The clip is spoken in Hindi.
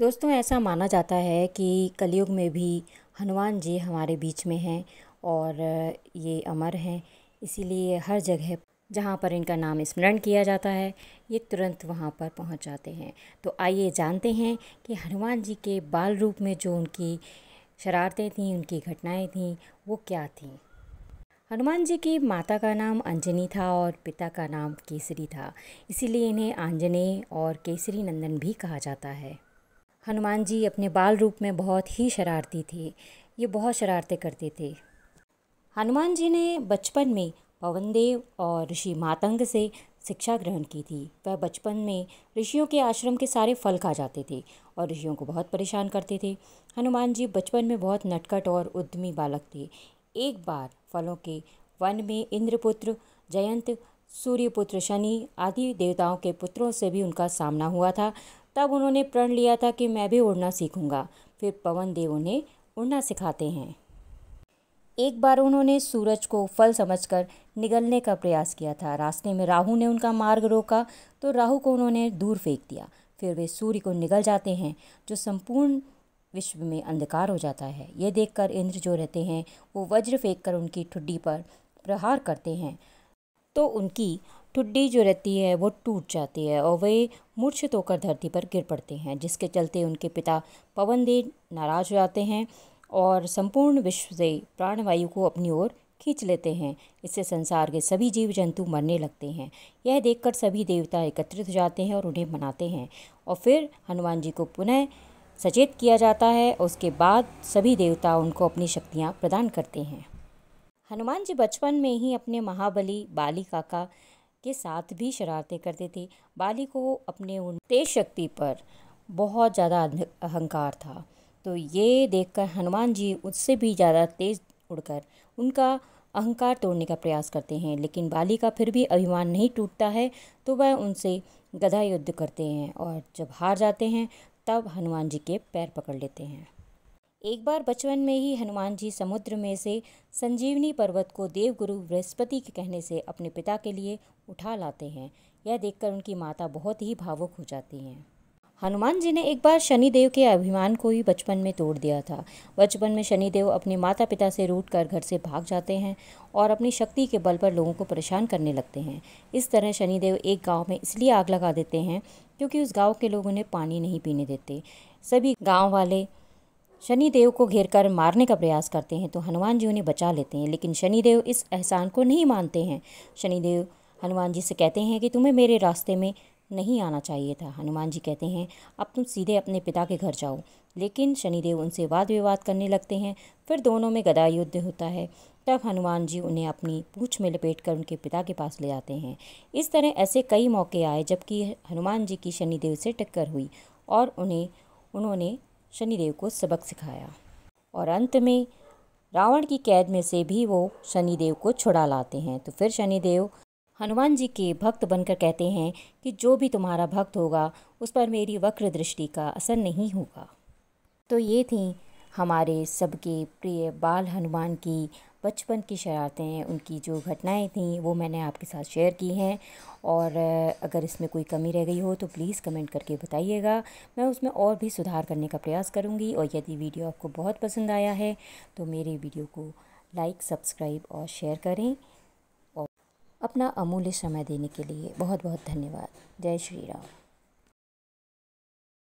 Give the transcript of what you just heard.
दोस्तों, ऐसा माना जाता है कि कलयुग में भी हनुमान जी हमारे बीच में हैं और ये अमर हैं। इसीलिए हर जगह जहाँ पर इनका नाम स्मरण किया जाता है, ये तुरंत वहाँ पर पहुँच जाते हैं। तो आइए जानते हैं कि हनुमान जी के बाल रूप में जो उनकी शरारतें थीं, उनकी घटनाएं थीं, वो क्या थीं। हनुमान जी की माता का नाम अंजनी था और पिता का नाम केसरी था। इसीलिए इन्हें आंजनेय और केसरी नंदन भी कहा जाता है। हनुमान जी अपने बाल रूप में बहुत ही शरारती थे। ये बहुत शरारतें करते थे। हनुमान जी ने बचपन में पवनदेव और ऋषि मातंग से शिक्षा ग्रहण की थी। वह बचपन में ऋषियों के आश्रम के सारे फल खा जाते थे और ऋषियों को बहुत परेशान करते थे। हनुमान जी बचपन में बहुत नटखट और उद्यमी बालक थे। एक बार फलों के वन में इंद्रपुत्र जयंत, सूर्यपुत्र शनि आदि देवताओं के पुत्रों से भी उनका सामना हुआ था। तब उन्होंने प्रण लिया था कि मैं भी उड़ना सीखूंगा। फिर पवन देव उन्हें उड़ना सिखाते हैं। एक बार उन्होंने सूरज को फल समझकर निगलने का प्रयास किया था। रास्ते में राहु ने उनका मार्ग रोका तो राहु को उन्होंने दूर फेंक दिया। फिर वे सूर्य को निगल जाते हैं, जो संपूर्ण विश्व में अंधकार हो जाता है। यह देखकर इंद्र जो रहते हैं, वो वज्र फेंक कर उनकी ठुड्डी पर प्रहार करते हैं, तो उनकी ठुड्डी जो रहती है वो टूट जाती है और वे मूर्छित होकर धरती पर गिर पड़ते हैं, जिसके चलते उनके पिता पवनदेव नाराज हो जाते हैं और संपूर्ण विश्व से प्राणवायु को अपनी ओर खींच लेते हैं। इससे संसार के सभी जीव जंतु मरने लगते हैं। यह देखकर सभी देवता एकत्रित हो जाते हैं और उन्हें मनाते हैं और फिर हनुमान जी को पुनः सचेत किया जाता है। उसके बाद सभी देवता उनको अपनी शक्तियाँ प्रदान करते हैं। हनुमान जी बचपन में ही अपने महाबली बाली काका के साथ भी शरारतें करते थे। बाली को अपने उन तेज शक्ति पर बहुत ज़्यादा अहंकार था। तो ये देखकर हनुमान जी उससे भी ज़्यादा तेज़ उड़कर उनका अहंकार तोड़ने का प्रयास करते हैं, लेकिन बाली का फिर भी अभिमान नहीं टूटता है। तो वह उनसे गदा युद्ध करते हैं और जब हार जाते हैं तब हनुमान जी के पैर पकड़ लेते हैं। एक बार बचपन में ही हनुमान जी समुद्र में से संजीवनी पर्वत को देवगुरु बृहस्पति के कहने से अपने पिता के लिए उठा लाते हैं। यह देखकर उनकी माता बहुत ही भावुक हो जाती हैं। हनुमान जी ने एक बार शनिदेव के अभिमान को ही बचपन में तोड़ दिया था। बचपन में शनिदेव अपने माता पिता से रूठकर घर से भाग जाते हैं और अपनी शक्ति के बल पर लोगों को परेशान करने लगते हैं। इस तरह शनिदेव एक गांव में इसलिए आग लगा देते हैं क्योंकि उस गांव के लोग उन्हें पानी नहीं पीने देते। सभी गाँव वाले शनिदेव को घेरकर मारने का प्रयास करते हैं तो हनुमान जी उन्हें बचा लेते हैं, लेकिन शनिदेव इस एहसान को नहीं मानते हैं। शनिदेव हनुमान जी से कहते हैं कि तुम्हें मेरे रास्ते में नहीं आना चाहिए था। हनुमान जी कहते हैं अब तुम सीधे अपने पिता के घर जाओ, लेकिन शनिदेव उनसे वाद विवाद करने लगते हैं। फिर दोनों में गदा युद्ध होता है। तब हनुमान जी उन्हें अपनी पूंछ में लपेटकर उनके पिता के पास ले जाते हैं। इस तरह ऐसे कई मौके आए जबकि हनुमान जी की शनिदेव से टक्कर हुई और उन्होंने शनिदेव को सबक सिखाया और अंत में रावण की कैद में से भी वो शनिदेव को छुड़ा लाते हैं। तो फिर शनिदेव हनुमान जी के भक्त बनकर कहते हैं कि जो भी तुम्हारा भक्त होगा उस पर मेरी वक्र दृष्टि का असर नहीं होगा। तो ये थी हमारे सबके प्रिय बाल हनुमान की बचपन की शरारतें, उनकी जो घटनाएं थीं वो मैंने आपके साथ शेयर की हैं। और अगर इसमें कोई कमी रह गई हो तो प्लीज़ कमेंट करके बताइएगा। मैं उसमें और भी सुधार करने का प्रयास करूँगी। और यदि वीडियो आपको बहुत पसंद आया है तो मेरे वीडियो को लाइक, सब्सक्राइब और शेयर करें। और अपना अमूल्य समय देने के लिए बहुत बहुत धन्यवाद। जय श्री राम।